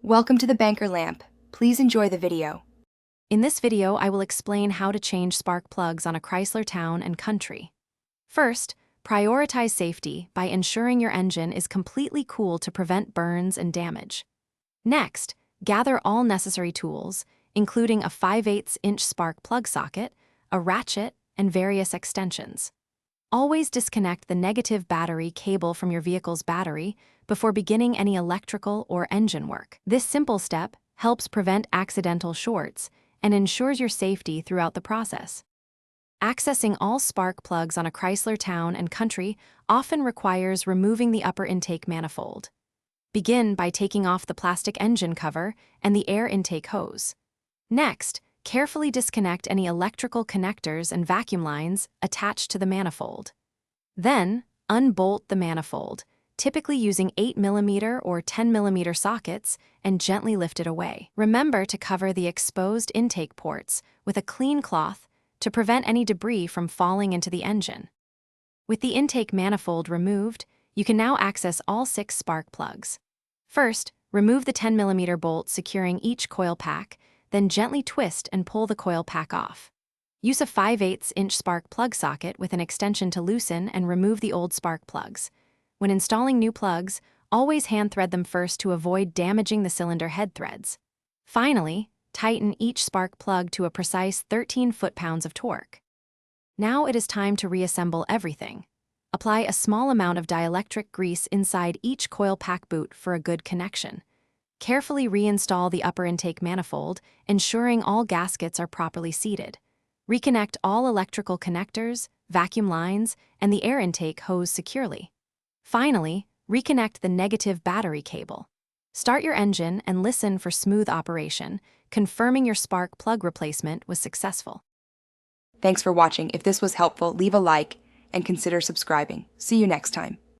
Welcome to the Banker Lamp. Please enjoy the video. In this video, I will explain how to change spark plugs on a Chrysler Town and Country. First, prioritize safety by ensuring your engine is completely cool to prevent burns and damage. Next, gather all necessary tools, including a 5/8" spark plug socket, a ratchet, and various extensions. Always disconnect the negative battery cable from your vehicle's battery before beginning any electrical or engine work. This simple step helps prevent accidental shorts and ensures your safety throughout the process. Accessing all spark plugs on a Chrysler Town and Country often requires removing the upper intake manifold. Begin by taking off the plastic engine cover and the air intake hose. Next, carefully disconnect any electrical connectors and vacuum lines attached to the manifold. Then, unbolt the manifold, typically using 8mm or 10mm sockets, and gently lift it away. Remember to cover the exposed intake ports with a clean cloth to prevent any debris from falling into the engine. With the intake manifold removed, you can now access all 6 spark plugs. First, remove the 10mm bolt securing each coil pack, then gently twist and pull the coil pack off. Use a 5/8" spark plug socket with an extension to loosen and remove the old spark plugs. When installing new plugs, always hand thread them first to avoid damaging the cylinder head threads. Finally, tighten each spark plug to a precise 13 foot-pounds of torque. Now it is time to reassemble everything. Apply a small amount of dielectric grease inside each coil pack boot for a good connection. Carefully reinstall the upper intake manifold, ensuring all gaskets are properly seated. Reconnect all electrical connectors, vacuum lines, and the air intake hose securely. Finally, reconnect the negative battery cable. Start your engine and listen for smooth operation, confirming your spark plug replacement was successful. Thanks for watching. If this was helpful, leave a like and consider subscribing. See you next time.